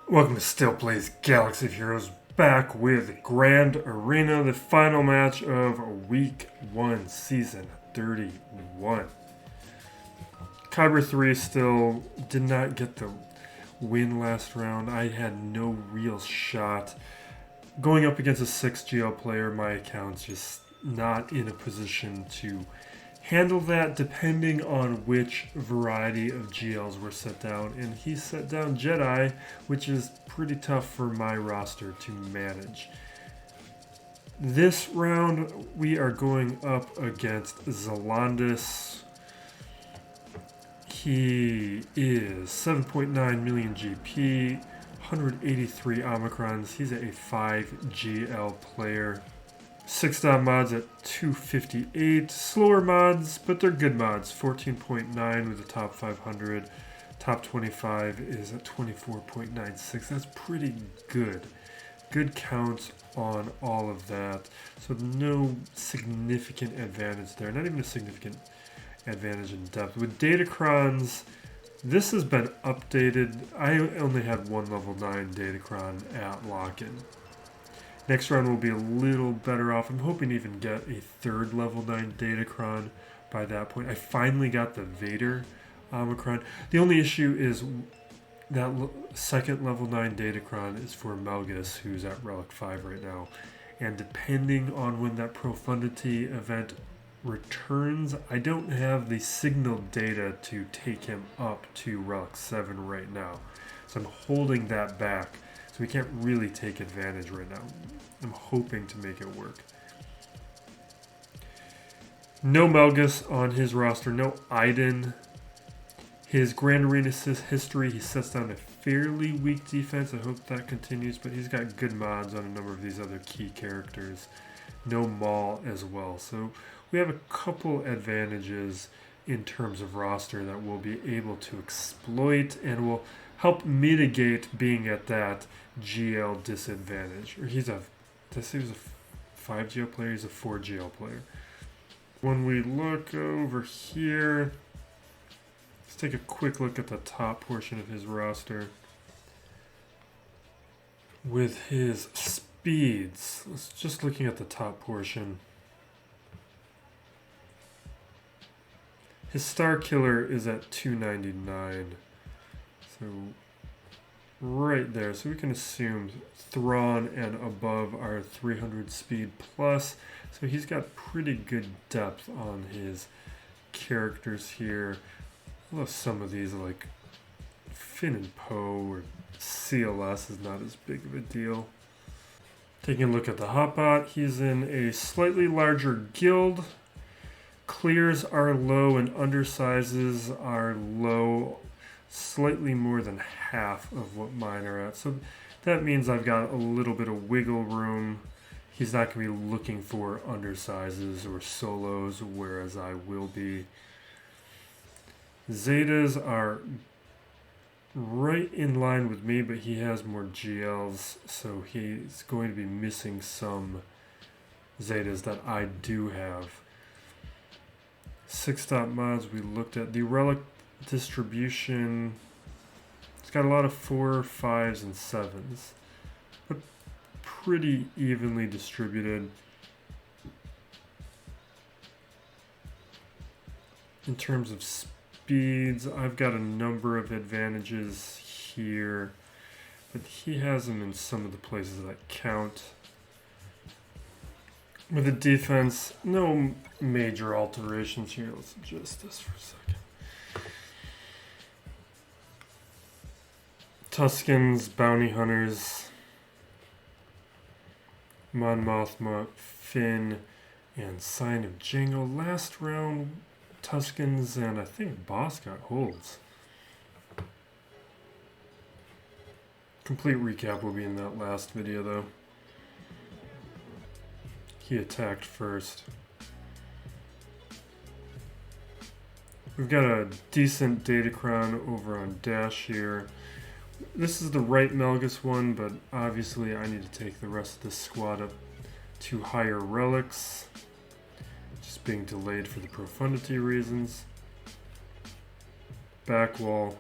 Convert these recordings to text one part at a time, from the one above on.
Welcome to Still Plays Galaxy of Heroes, back with Grand Arena, the final match of Week 1, Season 31. Kyber 3 still did not get the win last round. I had no real shot. Going up against a 6 GL player, my account's just not in a position to handle that depending on which variety of GLs were set down. And he set down Jedi, which is pretty tough for my roster to manage. This round, we are going up against Zalandis. He is 7.9 million GP, 183 Omicrons. He's a 5 GL player. 6-star mods at 258. Slower mods, but they're good mods. 14.9 with the top 500. Top 25 is at 24.96. That's pretty good. Good count on all of that. So no significant advantage there. Not even a significant advantage in depth. With Datacrons, this has been updated. I only had one level 9 Datacron at lock-in. Next round will be a little better off. I'm hoping to even get a third level 9 Datacron by that point. I finally got the Vader Omicron. The only issue is that second level 9 Datacron is for Melgus, who's at Relic 5 right now. And depending on when that Profundity event returns, I don't have the signal data to take him up to Relic 7 right now. So I'm holding that back. So we can't really take advantage right now. I'm hoping to make it work. No Melgus on his roster. No Iden. His Grand Arena history, he sets down a fairly weak defense. I hope that continues, but he's got good mods on a number of these other key characters. No Maul as well. So we have a couple advantages in terms of roster that we'll be able to exploit and will help mitigate being at that GL disadvantage. Or he was a 5 GL player, he's a 4 GL player. When we look over here, let's take a quick look at the top portion of his roster. With his speeds, let's just looking at the top portion. His Star Killer is at 299. So right there. So we can assume Thrawn and above are 300 speed plus. So he's got pretty good depth on his characters here. Although some of these like Finn and Poe or CLS is not as big of a deal. Taking a look at the Hotbot, he's in a slightly larger guild. Clears are low and undersizes are low, slightly more than half of what mine are at. So that means I've got a little bit of wiggle room. He's not going to be looking for undersizes or solos, whereas I will be. Zetas are right in line with me, but he has more GLs, so he's going to be missing some Zetas that I do have. 6-stop mods we looked at. The Relic distribution, it's got a lot of 4s, 5s, and 7s, but pretty evenly distributed. In terms of speeds, I've got a number of advantages here, but he has them in some of the places that count. With the defense, no major alterations here. Let's adjust this for a second. Tuskens, Bounty Hunters, Mon Mothma, Finn, and Sign of Jango. Last round, Tuskens and I think Bossk got holds. Complete recap will be in that last video though. He attacked first. We've got a decent Datacron over on Dash here. This is the right Melgus one, but obviously I need to take the rest of this squad up to higher relics. Just being delayed for the profundity reasons. Back wall.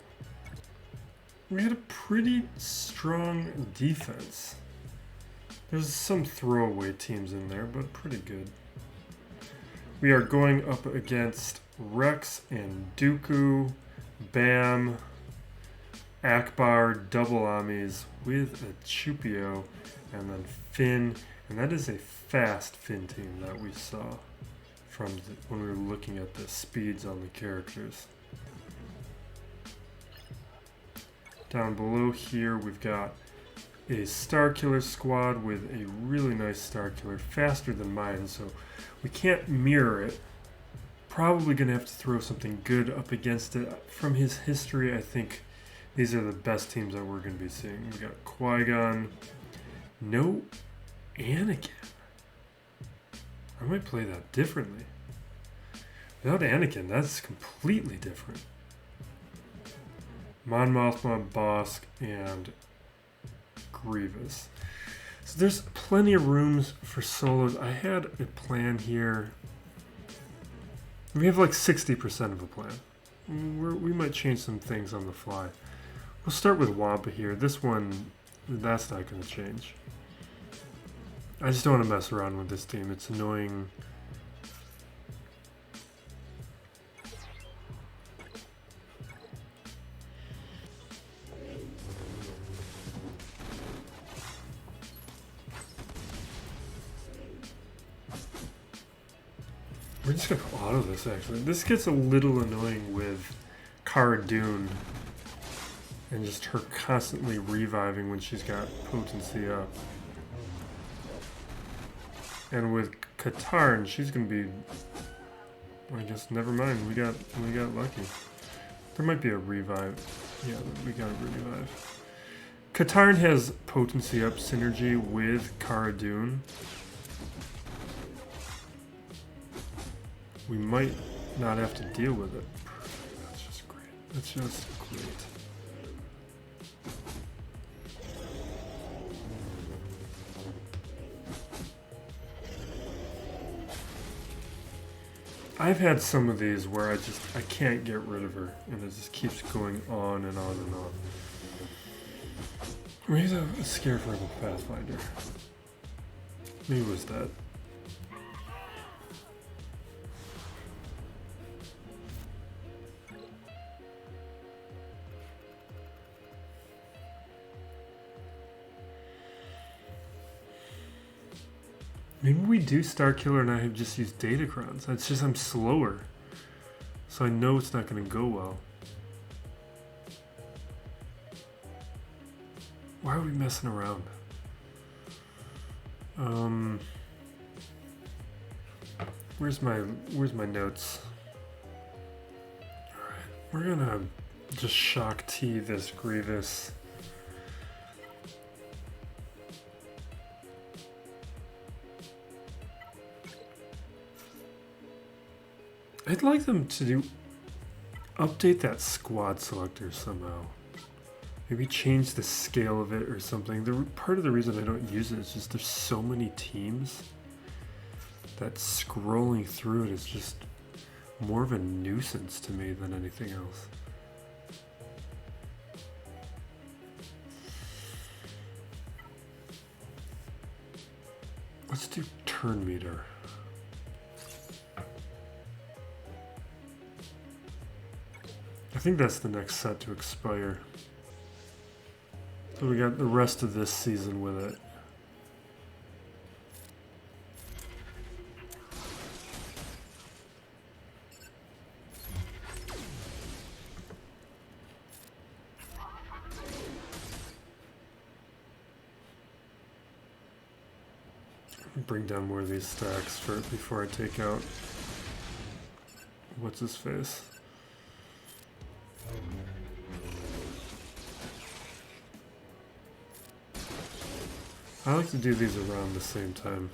we had a pretty strong defense. There's some throwaway teams in there, but pretty good. We are going up against Rex and Dooku, Bam, Ackbar, double Omis with a Chupio, and then Finn. And that is a fast Finn team that we saw from when we were looking at the speeds on the characters. Down below here, we've got a Starkiller squad with a really nice Starkiller, faster than mine, so we can't mirror it. Probably going to have to throw something good up against it. From his history, I think these are the best teams that we're going to be seeing. We got Qui-Gon, no Anakin. I might play that differently. Without Anakin, that's completely different. Mon Mothma, Bossk, and Grievous. So there's plenty of rooms for solos. I had a plan here. We have like 60% of a plan. We might change some things on the fly. We'll start with Wampa here. This one, that's not going to change. I just don't want to mess around with this team. It's annoying. We're just going to auto this, actually. This gets a little annoying with Cara Dune and just her constantly reviving when she's got potency up. And with Katarn, she's going to be... I guess, never mind. We got lucky. There might be a revive. Yeah, we got a revive. Katarn has potency up synergy with Cara Dune. We might not have to deal with it. That's just great. That's just great. I've had some of these where I can't get rid of her, and it just keeps going on and on and on. Maybe a scare for the Pathfinder. Maybe it was that. Maybe we do Starkiller and I have just used Datacrons. It's just I'm slower. So I know it's not going to go well. Why are we messing around? Where's my notes? Alright, we're gonna just Shaak T this Grievous. I'd like them to update that squad selector somehow. Maybe change the scale of it or something. Part of the reason I don't use it is just there's so many teams that scrolling through it is just more of a nuisance to me than anything else. Let's do turn meter. I think that's the next set to expire. So we got the rest of this season with it. Bring down more of these stacks before I take out what's his face. I like to do these around the same time.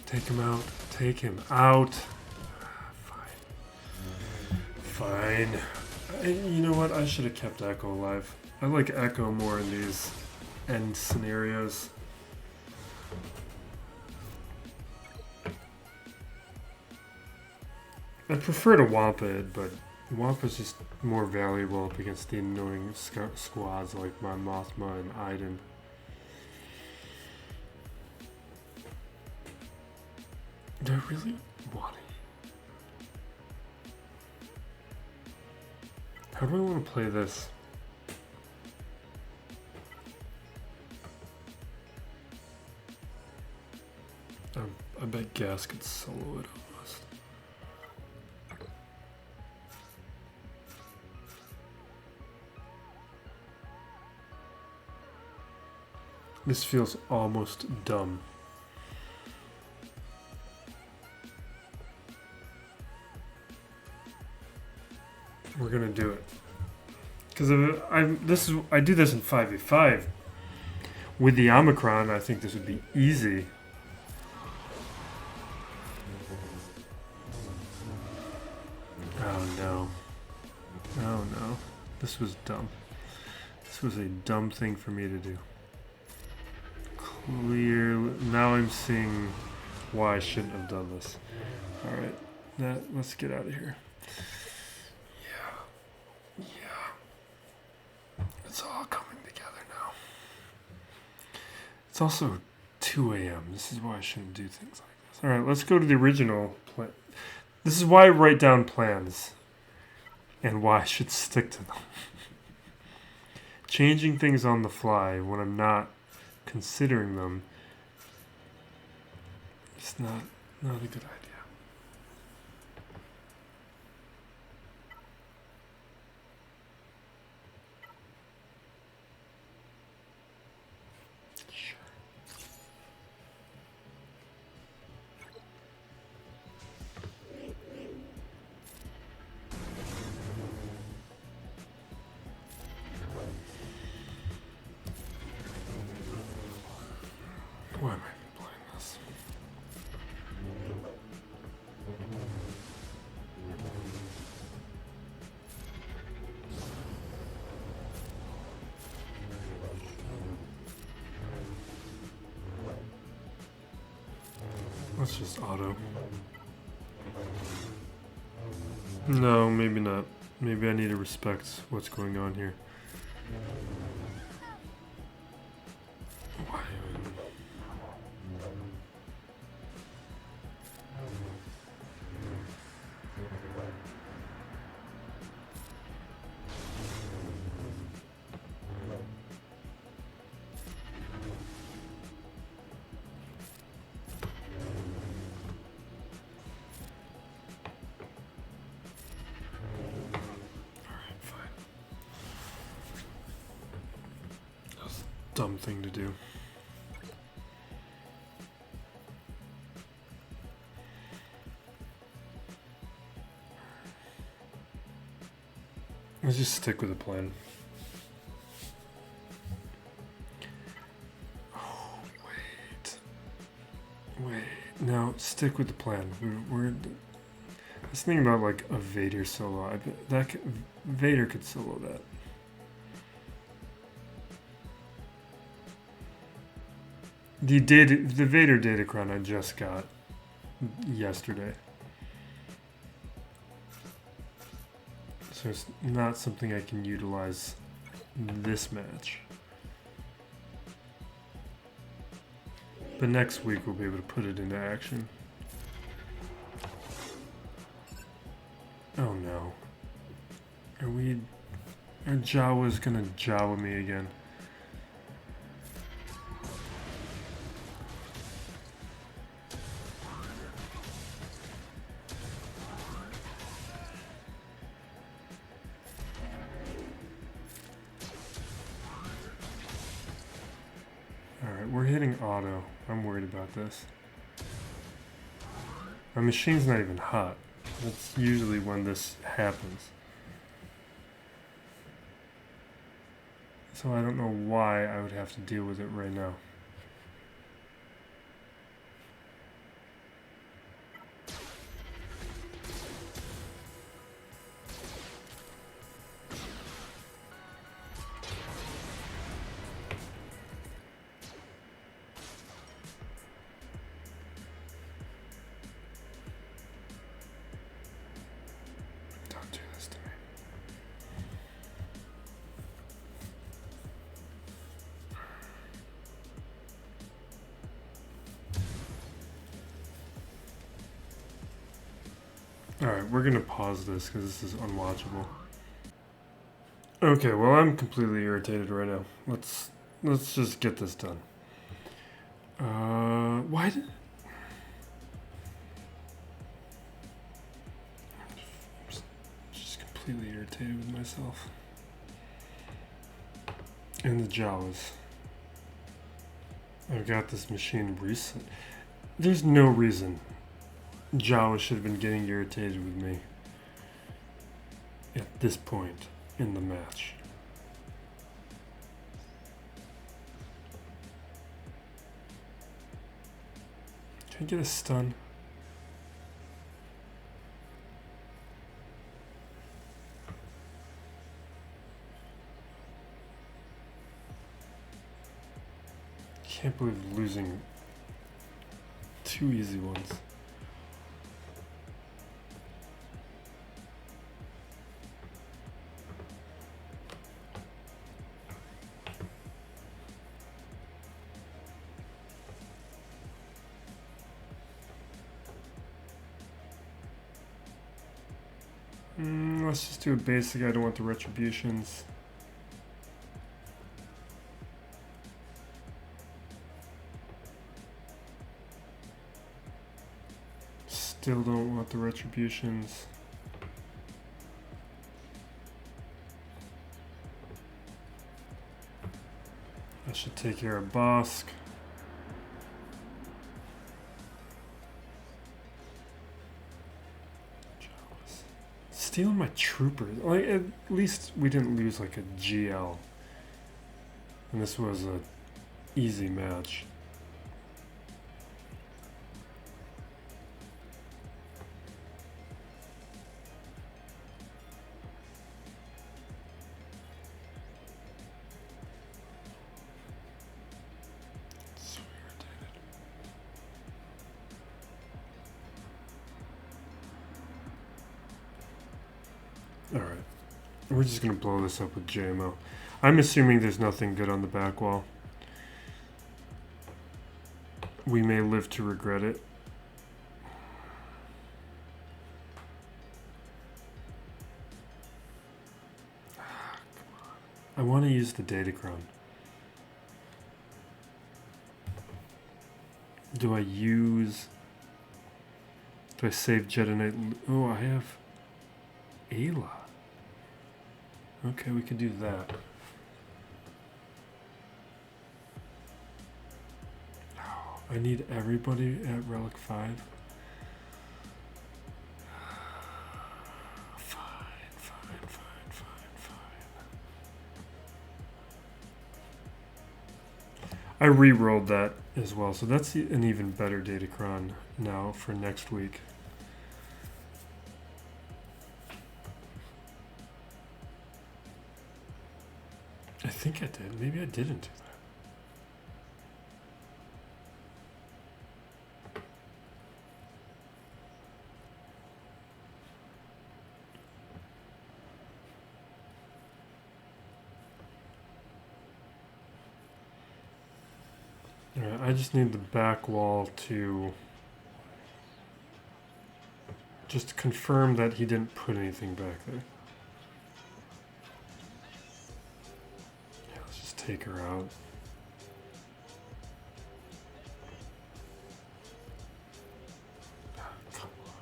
Take him out. Take him out. Fine. You know what? I should have kept Echo alive. I like Echo more in these end scenarios. I prefer to Wampa it, but Wampa's just more valuable up against the annoying squads like Mon Mothma and Iden. Do I really want it? How do I want to play this? I bet Gas could solo it almost. This feels almost dumb. We're gonna do it because I do this in 5v5 with the Omicron. I think this would be easy. Oh no! Oh no! This was dumb. This was a dumb thing for me to do. Clearly, now I'm seeing why I shouldn't have done this. All right, let's get out of here. It's all coming together now. It's also 2 a.m. This is why I shouldn't do things like this. All right, let's go to the original plan. This is why I write down plans and why I should stick to them. Changing things on the fly when I'm not considering them is not a good idea. Why am I playing this? Let's just auto. No, maybe not. Maybe I need to respect what's going on here. Why? Dumb thing to do. Let's just stick with the plan. Oh, wait. No, stick with the plan. We're I was thinking about like a Vader solo. I bet Vader could solo that. The Vader datacron I just got yesterday. So it's not something I can utilize this match. But next week we'll be able to put it into action. Oh no. Are Jawas gonna Jawa me again? We're hitting auto. I'm worried about this. My machine's not even hot. That's usually when this happens. So I don't know why I would have to deal with it right now. Alright, we're gonna pause this because this is unwatchable. Okay, well I'm completely irritated right now. Let's just get this done. Why did... Just completely irritated with myself. And the Jawas. I've got this machine reset. There's no reason Jawas should have been getting irritated with me at this point in the match. Can I get a stun? Can't believe losing 2 easy ones. Let's just do a basic. I don't want the retributions. Still don't want the retributions. I should take care of Bossk. Stealing my troopers. Like, at least we didn't lose like a GL. And this was a easy match. Alright, we're just going to blow this up with JMO. I'm assuming there's nothing good on the back wall. We may live to regret it. I want to use the Datacron. Do I save Jedi Knight? Oh, I have Ayla. Okay, we can do that. I need everybody at Relic 5. Fine. I re-rolled that as well, so that's an even better Datacron now for next week. I think I did. Maybe I didn't do that. Alright, I just need the back wall to just confirm that he didn't put anything back there. Take her out. Come on.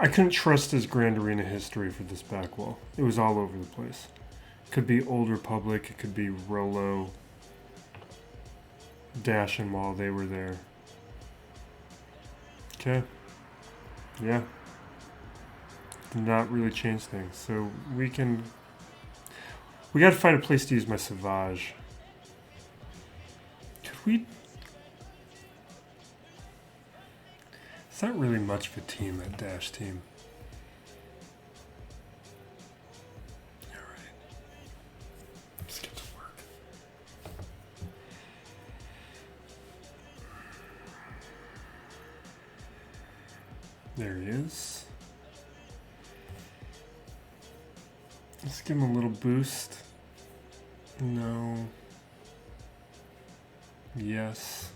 I couldn't trust his Grand Arena history for this back wall. It was all over the place. Could be Old Republic, it could be Rolo, Dash and Maul, they were there. Okay. Yeah. Did not really change things. So we gotta find a place to use my Savage. we... It's not really much of a team, that dash team. Alright. Let's get to work. There he is. Let's give him a little boost. No. Yes.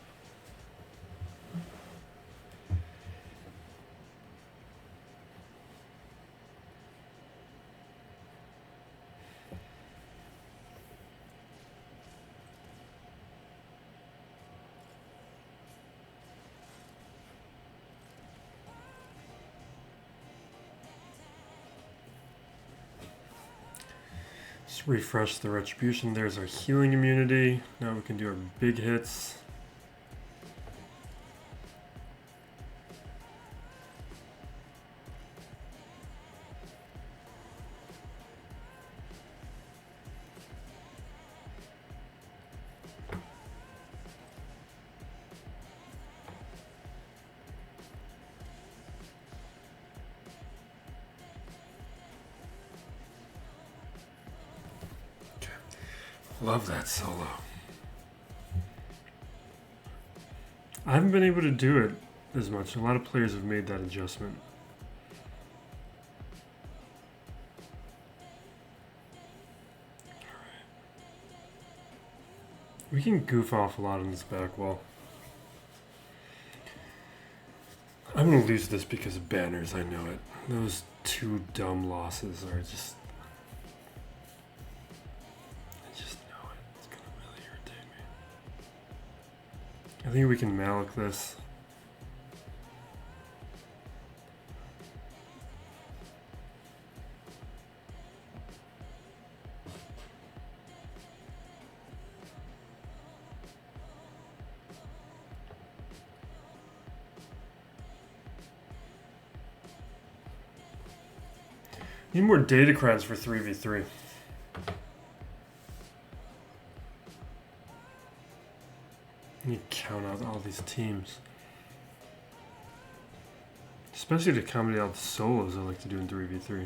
Let's refresh the retribution. There's our healing immunity. Now we can do our big hits. Love that solo. I haven't been able to do it as much. A lot of players have made that adjustment. We can goof off a lot on this back wall. I'm going to lose this because of banners, I know it. Those two dumb losses are just... I think we can Malak this. Need more datacrons for 3v3. You count out all these teams. Especially to accommodate all the solos I like to do in 3v3.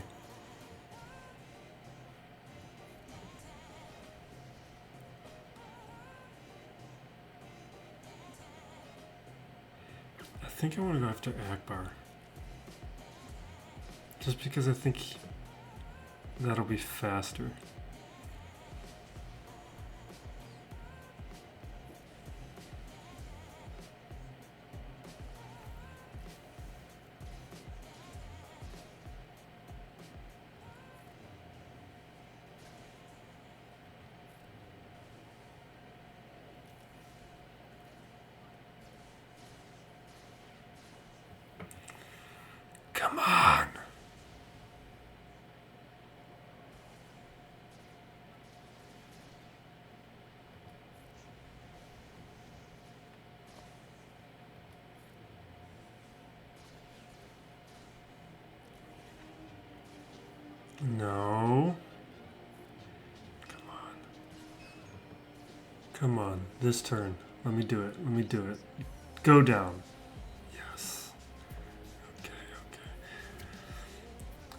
I think I want to go after Ackbar. Just because I think that'll be faster. Come on. No. Come on. Come on. This turn. Let me do it. Let me do it. Go down. Yes. Okay, okay.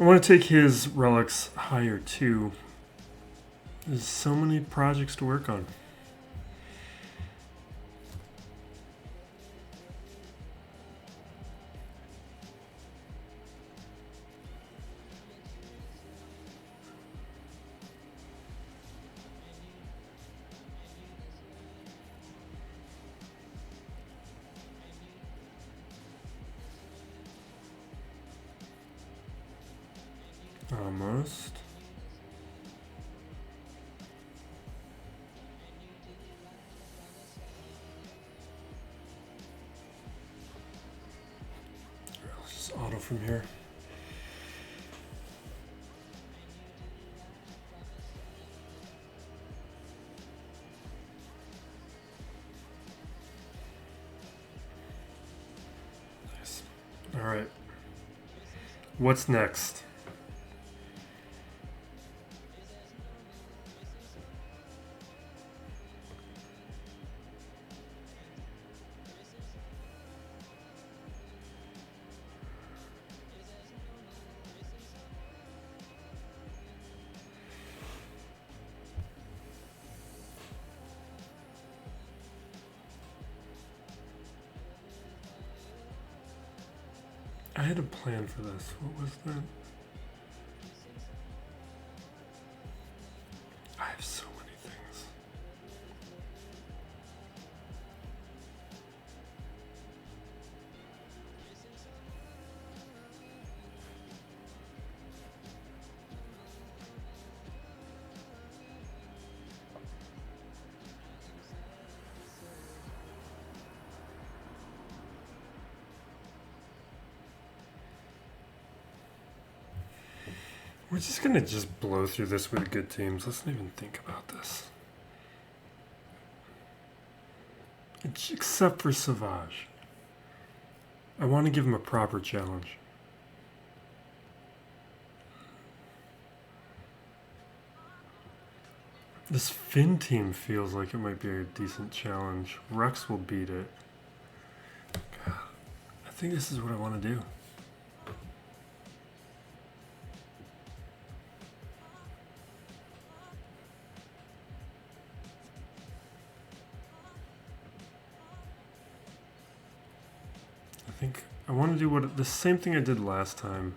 I want to take his relics higher too. There's so many projects to work on. Almost. Let's just auto from here. Nice. All right. What's next? I had a plan for this. What was that? I have so many things. We're just gonna just blow through this with good teams. Let's not even think about this. Except for SWGOH. I want to give him a proper challenge. This Finn team feels like it might be a decent challenge. Rex will beat it. God, I think this is what I want to do. I think I want to do the same thing I did last time.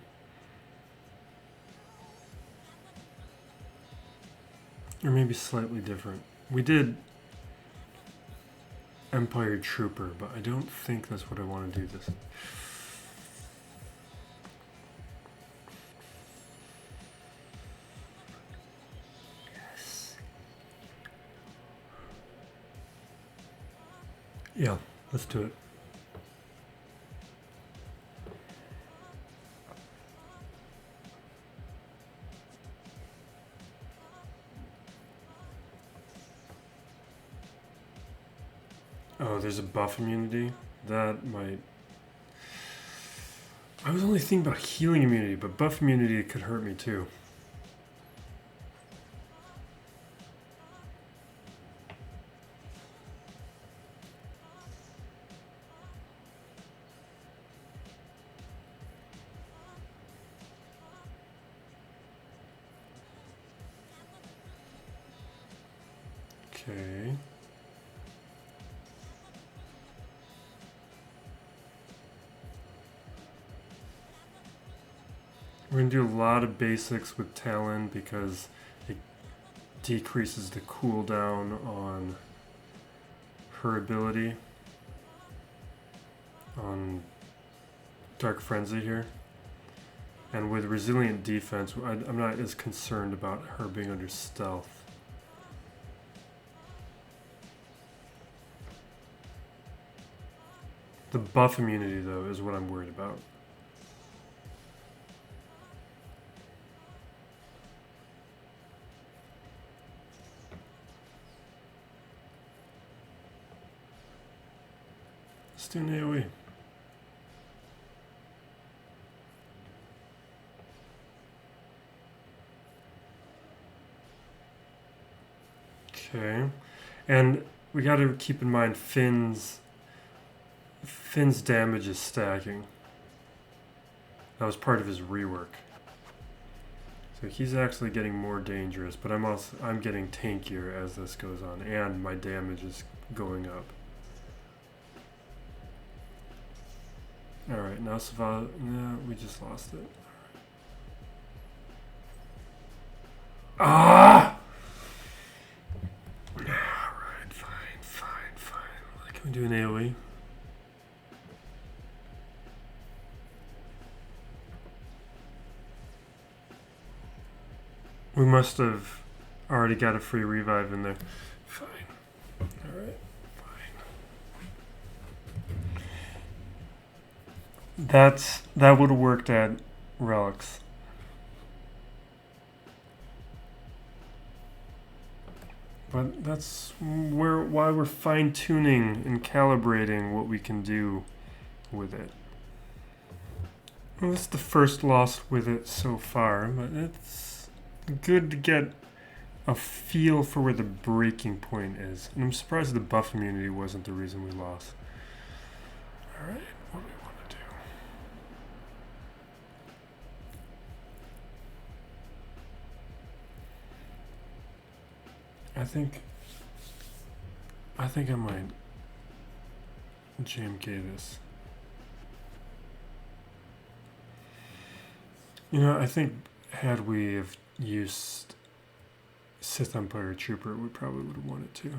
Or maybe slightly different. We did Empire Trooper, but I don't think that's what I want to do this. Yes. Yeah, let's do it. Oh, there's a buff immunity? That might... I was only thinking about healing immunity, but buff immunity could hurt me too. Okay. We're going to do a lot of basics with Talon because it decreases the cooldown on her ability on Dark Frenzy here. And with Resilient Defense, I'm not as concerned about her being under stealth. The buff immunity, though, is what I'm worried about. Let's do an AoE. Okay. And we got to keep in mind Finn's damage is stacking. That was part of his rework. So he's actually getting more dangerous, but I'm getting tankier as this goes on, and my damage is going up. Alright, now SWGOH, no, we just lost it. Ah! Alright, fine. Can we do an AoE? We must have already got a free revive in there. Fine. Alright, fine. That would have worked at Relics. But that's why we're fine-tuning and calibrating what we can do with it. Well, this is the first loss with it so far, but it's good to get a feel for where the breaking point is. And I'm surprised the buff immunity wasn't the reason we lost. Alright, what do we want to do? I think I might JMK this. You know, I think had we have used Sith Empire Trooper, we probably would have won it too.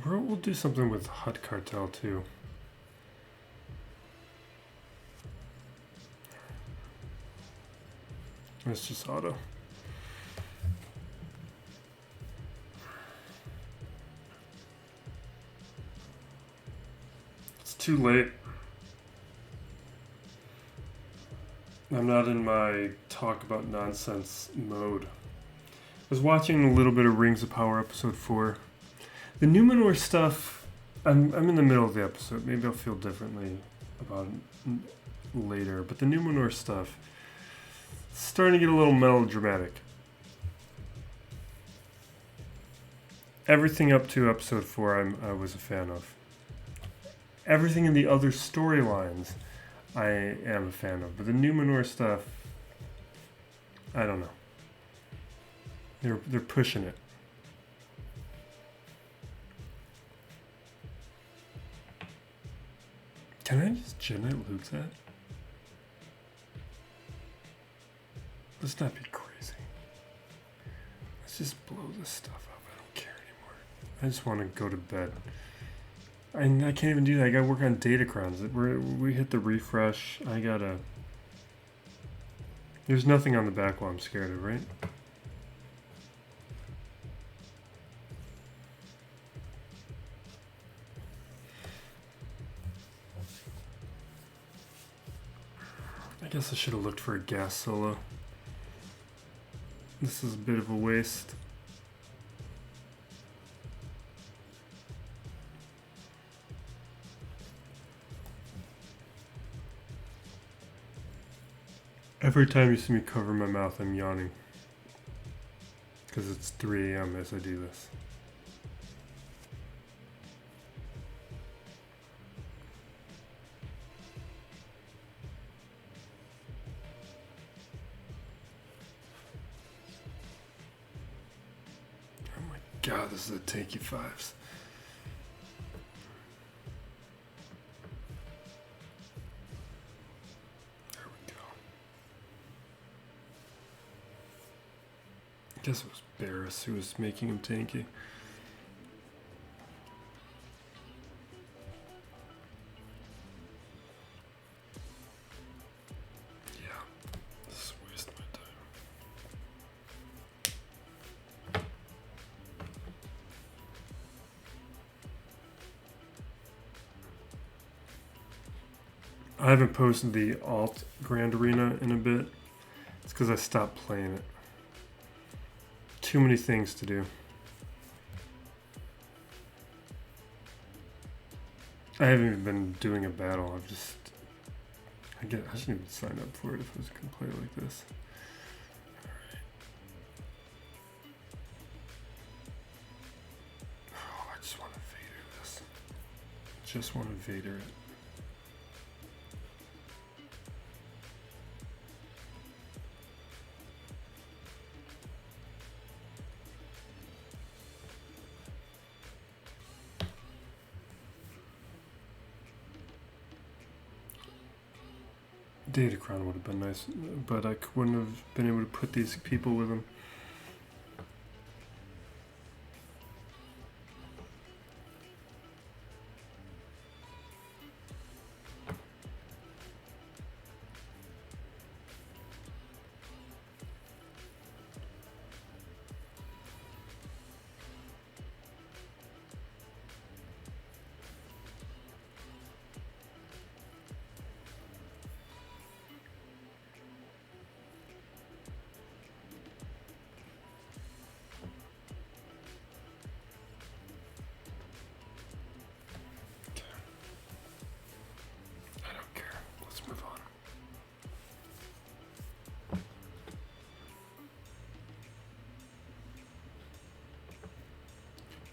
We'll do something with Hutt Cartel too. It's just auto. It's too late. I'm not in my talk about nonsense mode. I was watching a little bit of Rings of Power episode 4. The Numenor stuff, I'm in the middle of the episode. Maybe I'll feel differently about it later. But the Numenor stuff, it's starting to get a little melodramatic. Everything up to episode 4 I was a fan of. Everything in the other storylines I am a fan of. But the Numenor stuff, I don't know. They're pushing it. Can I just Jedi Luke that? Let's not be crazy. Let's just blow this stuff up. I don't care anymore. I just want to go to bed. I can't even do that. I gotta work on datacrons. We hit the refresh. I gotta... There's nothing on the back wall I'm scared of, right? I guess I should have looked for a gas solo. This is a bit of a waste. Every time you see me cover my mouth, I'm yawning. Because it's 3 a.m. as I do this. God, this is a takey 5s. There we go. I guess it was Barris who was making him tanky. I haven't posted the Alt Grand Arena in a bit. It's because I stopped playing it. Too many things to do. I haven't even been doing a battle. I shouldn't even sign up for it if I was going to play like this. Alright. Oh, I just want to Vader this. Just want to Vader it. Datacron would have been nice, but I wouldn't have been able to put these people with them.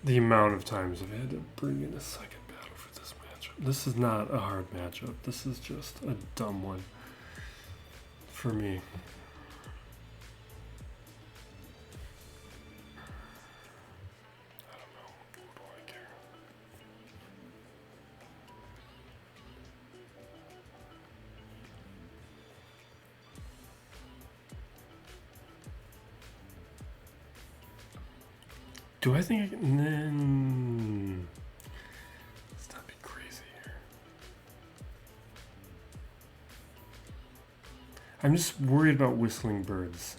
The amount of times I've had to bring in a second battle for this matchup. This is not a hard matchup. This is just a dumb one for me. I don't know. What do I care? Do I think I can? Let's not be crazy here. I'm just worried about whistling birds.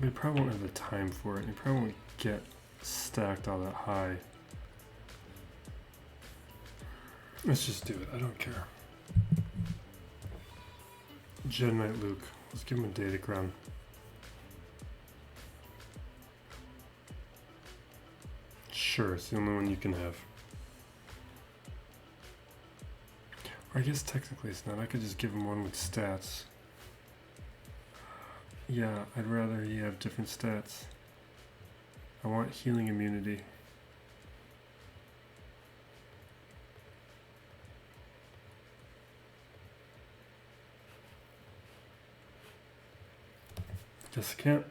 We probably won't have the time for it. You probably won't get stacked all that high. Let's just do it. I don't care. Jedi Knight Luke. Let's give him a data crown. Sure, it's the only one you can have. Or I guess technically it's not. I could just give him one with stats. Yeah, I'd rather he have different stats. I want healing immunity. Just can't.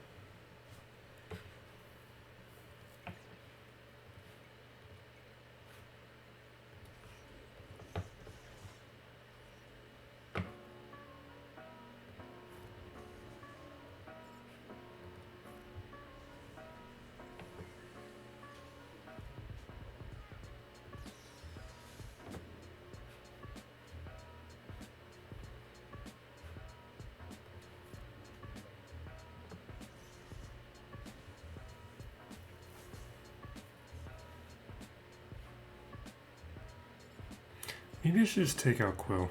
Maybe I should just take out Quill.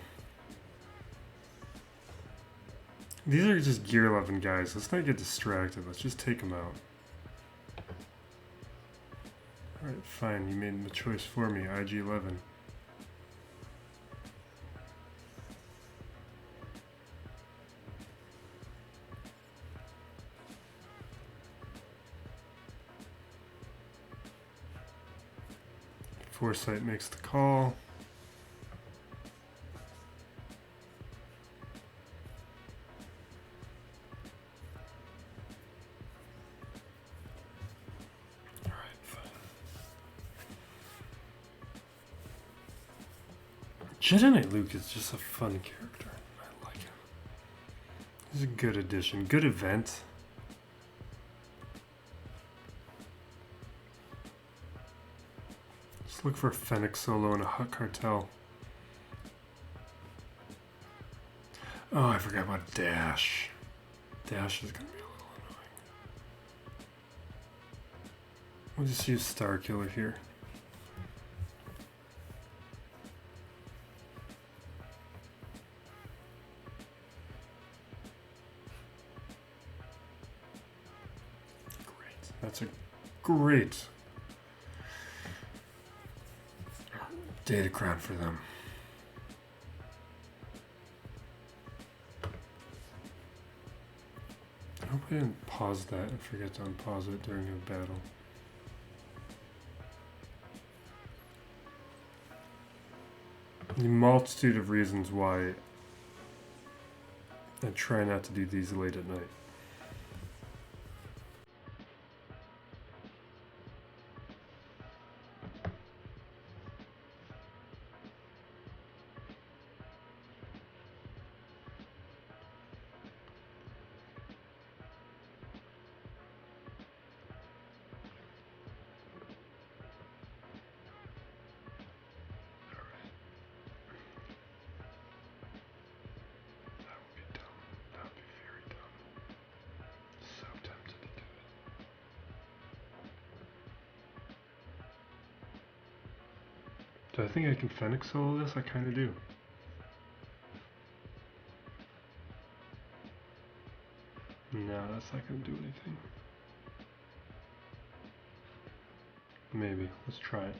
These are just Gear 11 guys. Let's not get distracted. Let's just take them out. Alright, fine. You made the choice for me. IG-11. Foresight makes the call. Jedi Knight Luke is just a fun character. I like him. He's a good addition. Good event. Just look for a Fennec solo and a Hutt Cartel. Oh, I forgot about Dash. Dash is going to be a little annoying. We'll just use Star Killer here. That's a great data crown for them. I hope I didn't pause that and forget to unpause it during a battle. The multitude of reasons why I try not to do these late at night. Do I think I can Fennec solo this? I kind of do. No, that's not going to do anything. Maybe. Let's try it.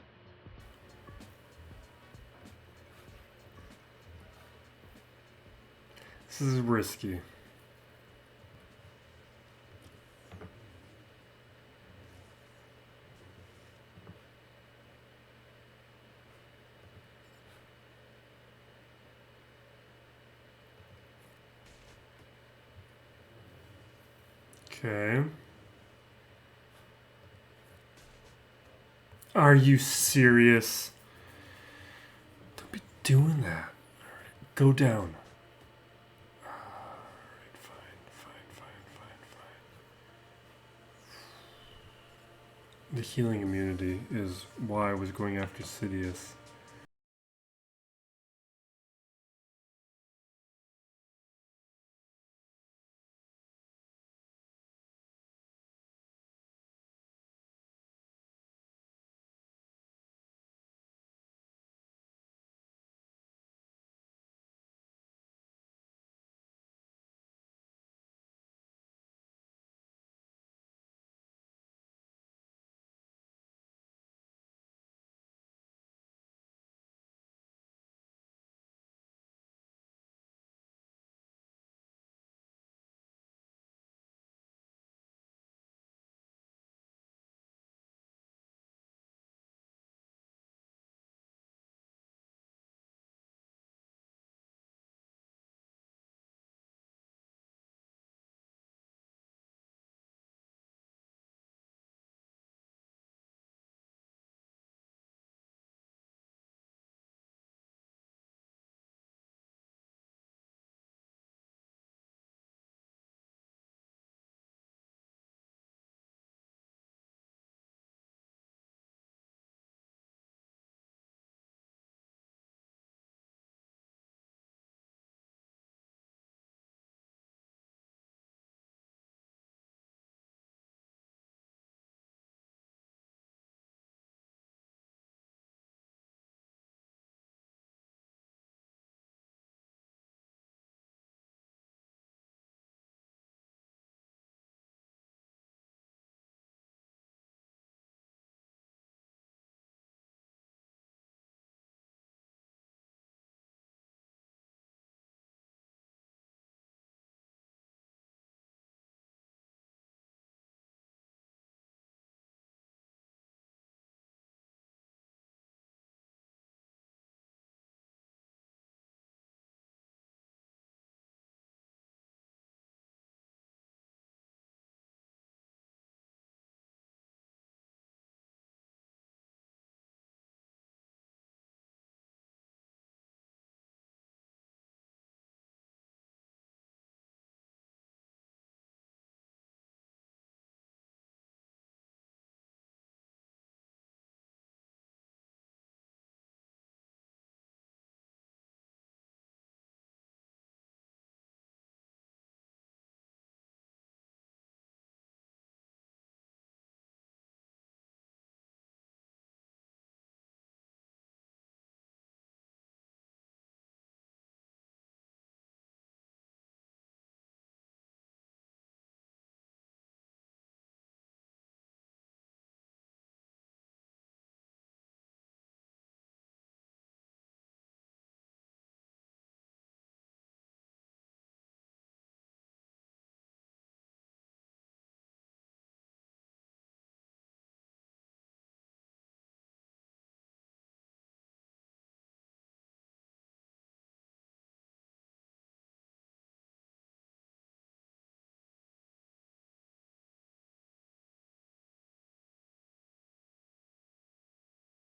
This is risky. Okay. Are you serious? Don't be doing that. Alright, go down. Alright, fine. The healing immunity is why I was going after Sidious.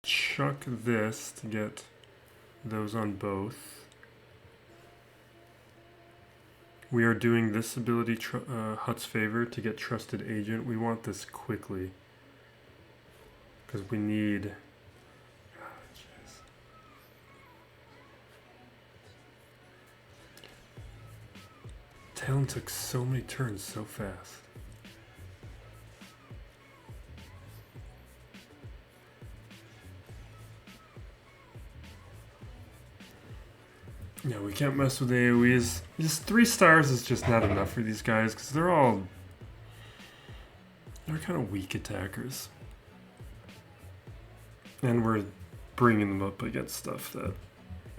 Chuck this to get those on both. We are doing this ability Hutt's favor to get Trusted Agent. We want this quickly because we need... Talon took so many turns so fast. Yeah, we can't mess with AoEs. Just 3 stars is just not enough for these guys because they're kind of weak attackers. And we're bringing them up against stuff that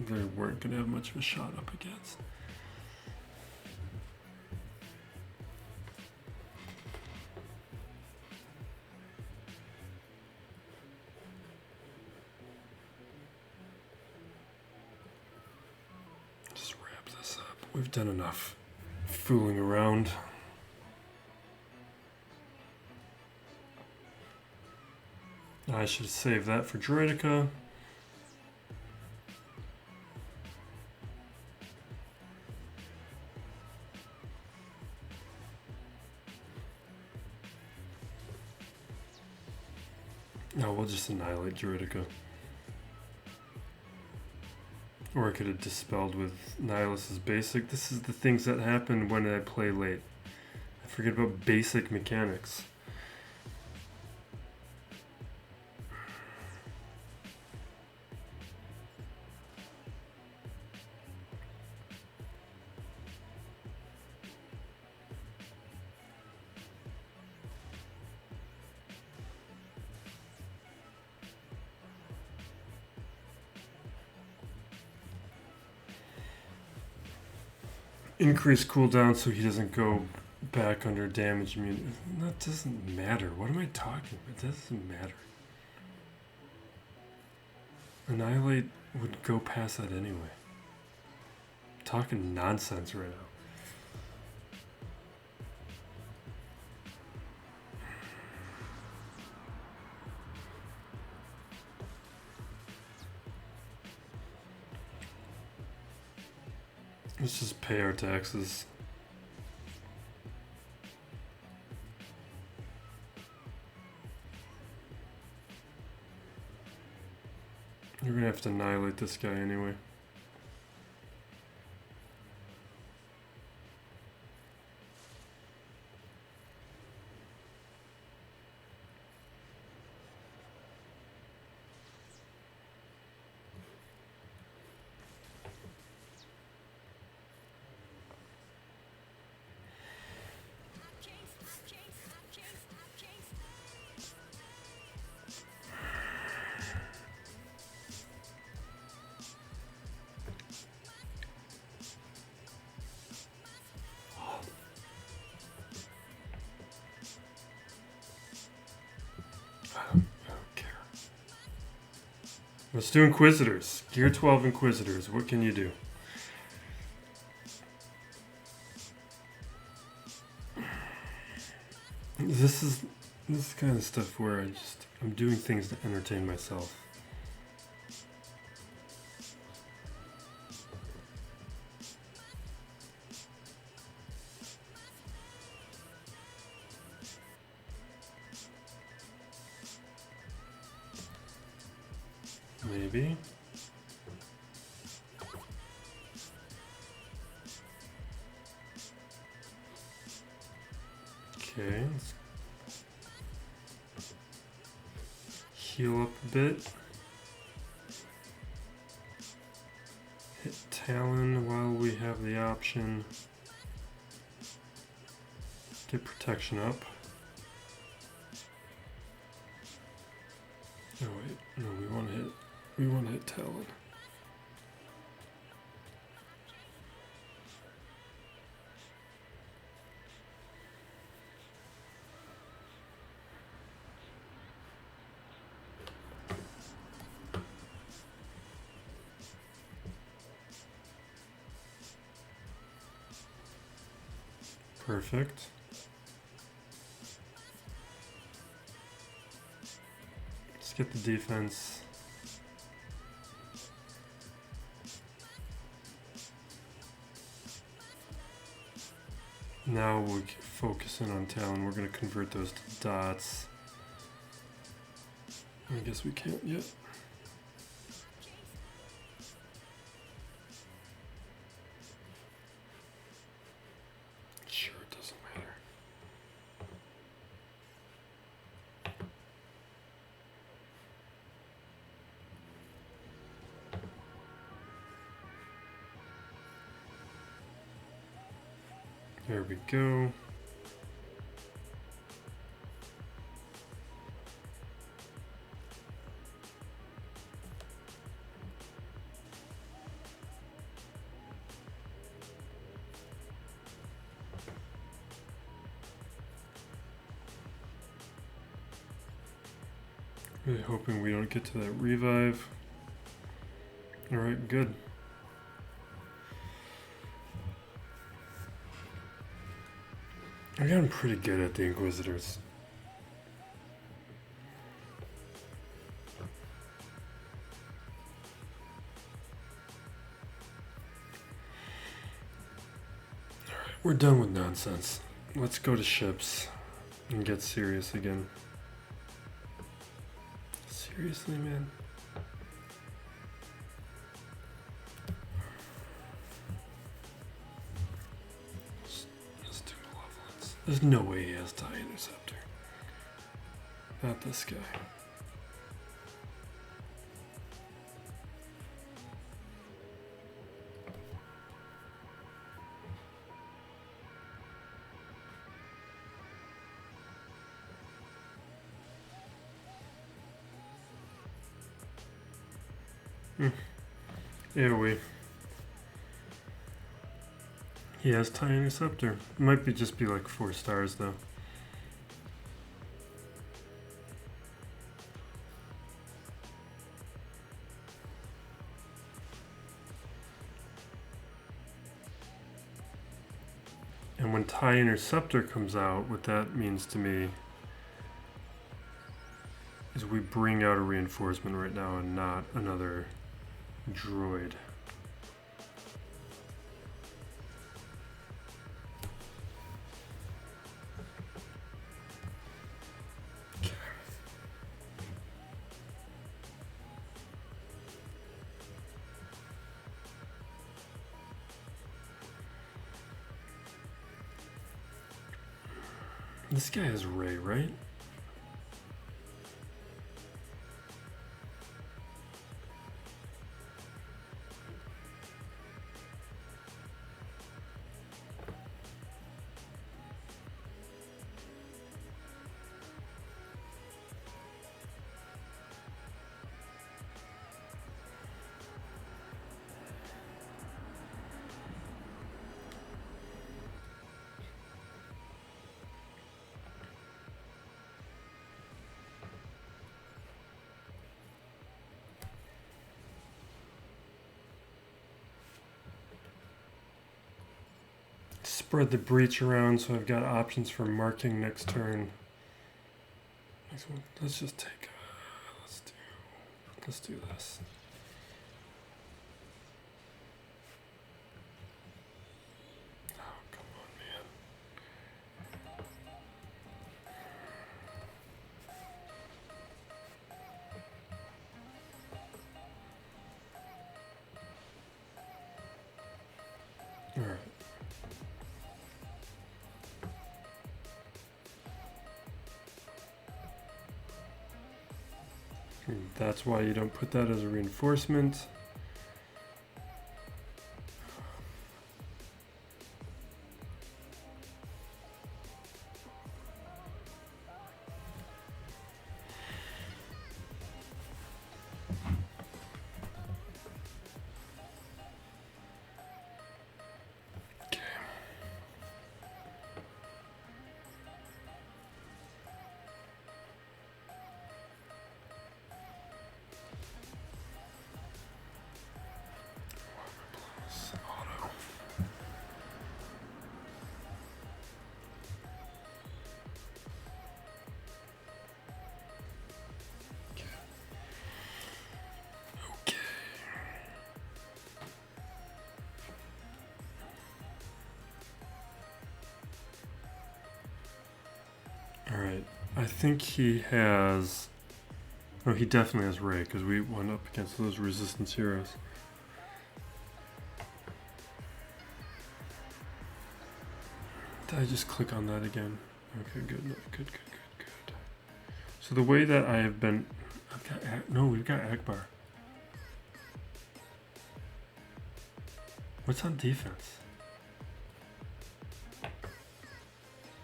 they weren't going to have much of a shot up against. We've done enough fooling around. I should save that for Droideka. No, we'll just annihilate Droideka. Or I could have dispelled with Nihilus's basic. This is the things that happen when I play late. I forget about basic mechanics. Increase cooldown so he doesn't go back under damage immunity. That doesn't matter. What am I talking about? It doesn't matter. Annihilate would go past that anyway. I'm talking nonsense right now. Let's just pay our taxes. You're gonna have to annihilate this guy anyway. Let's do Inquisitors. Gear 12 Inquisitors. What can you do? This is kind of stuff where I'm doing things to entertain myself. Maybe. Okay, let's heal up a bit. Hit Talon while we have the option. Get protection up. Oh wait, no, we want to hit Talon. Perfect. Let's get the defense. Now we can focus in on Talon. We're going to convert those to dots. I guess we can't yet. Sure, it doesn't matter. There we go. Really hoping we don't get to that revive. Alright, good. I've gotten pretty good at the Inquisitors. Alright, we're done with nonsense. Let's go to ships and get serious again. Seriously, man? Let's do malevolence. There's no way he has TIE Interceptor. Not this guy. AoE. He has TIE Interceptor. It might be just be like 4 stars though. And when TIE Interceptor comes out, what that means to me is we bring out a reinforcement right now and not another droid. Okay. This guy is Rey, right? Spread the breach around so I've got options for marking next turn. Next one. Let's just take let's do this. Oh, come on, man. All right. That's why you don't put that as a reinforcement. Alright, I think he has... Oh, he definitely has Rey, because we went up against those resistance heroes. Did I just click on that again? Okay, good, good. So the way that I have been... we've got Ackbar. What's on defense?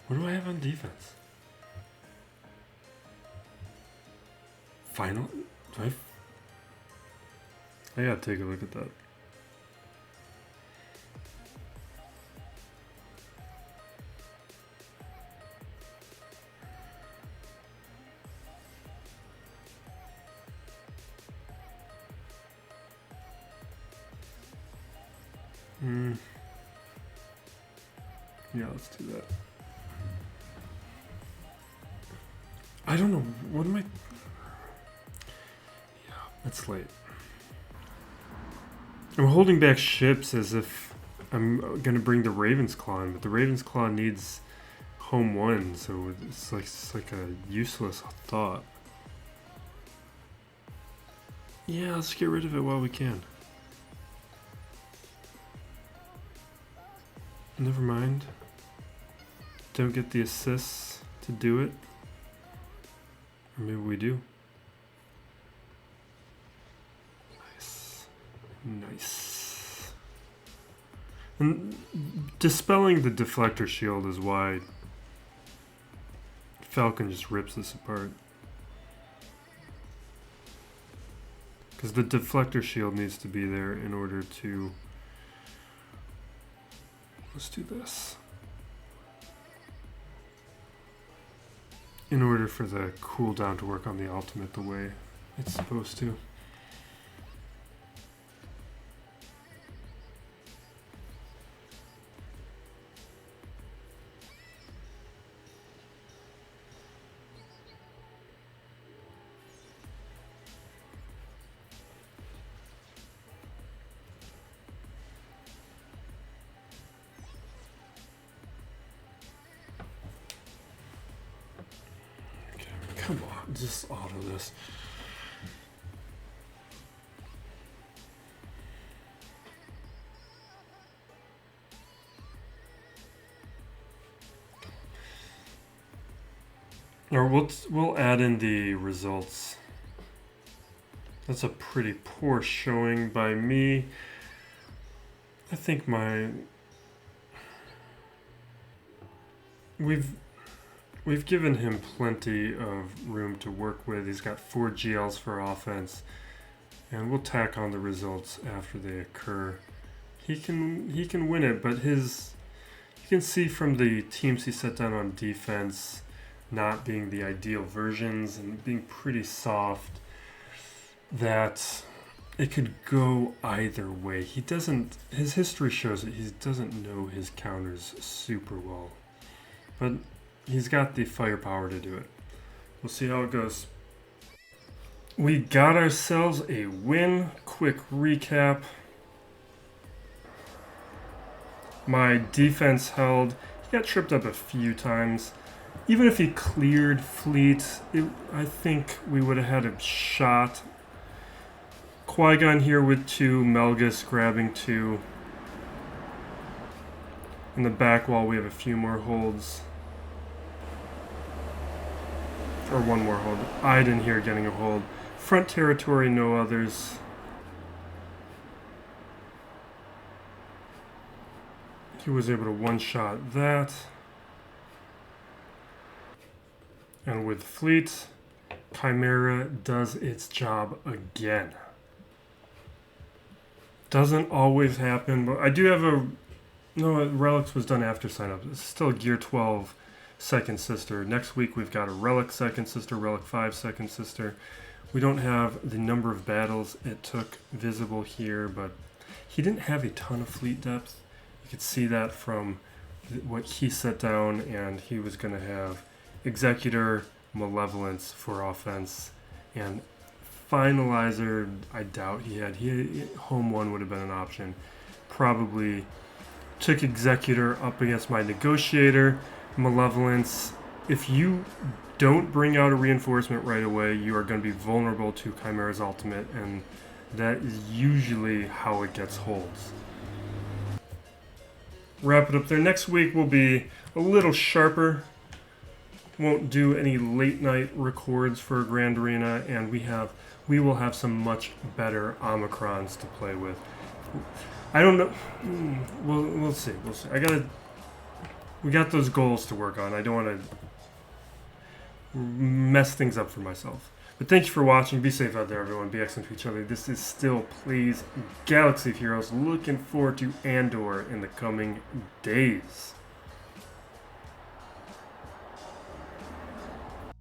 What do I have on defense? Final? I gotta take a look at that. Yeah, let's do that. I don't know. What am I... Yeah, it's late. I'm holding back ships as if I'm going to bring the Raven's Claw in, but the Raven's Claw needs home 1, so it's like a useless thought. Yeah, let's get rid of it while we can. Never mind. Don't get the assists to do it. Or maybe we do. Nice. Nice. And dispelling the deflector shield is why Falcon just rips this apart. Because the deflector shield needs to be there in order to... Let's do this. In order for the cooldown to work on the ultimate the way it's supposed to. Come on, just auto this. Or we'll add in the results. That's a pretty poor showing by me. I think We've given him plenty of room to work with. He's got 4 GLs for offense, and we'll tack on the results after they occur. He can win it, but you can see from the teams he set down on defense not being the ideal versions and being pretty soft, that it could go either way. His history shows that he doesn't know his counters super well, but he's got the firepower to do it. We'll see how it goes. We got ourselves a win. Quick recap. My defense held. He got tripped up a few times. Even if he cleared fleet, I think we would have had a shot. Qui-Gon here with 2, Melgus grabbing 2. In the back wall we have a few more holds. Or one more hold. Iden here getting a hold. Front territory, no others. He was able to one-shot that. And with fleet, Chimera does its job again. Doesn't always happen, but I do have a... No, Relics was done after sign-up. It's still Gear 12 Second Sister. Next week we've got a Relic Second Sister, Relic 5 Second Sister. We don't have the number of battles it took visible here, but he didn't have a ton of fleet depth. You could see that from what he set down, and he was going to have Executor, Malevolence for offense, and Finalizer, I doubt he had. Home 1 would have been an option. Probably took Executor up against my Negotiator, Malevolence. If you don't bring out a reinforcement right away, you are going to be vulnerable to Chimera's ultimate, and that is usually how it gets holds. Wrap it up there. Next week will be a little sharper. Won't do any late night records for Grand Arena, and we will have some much better Omicrons to play with. I don't know. We'll see. We'll see. We got those goals to work on. I don't want to mess things up for myself. But thank you for watching. Be safe out there, everyone. Be excellent to each other. This is still Please Galaxy of Heroes. Looking forward to Andor in the coming days.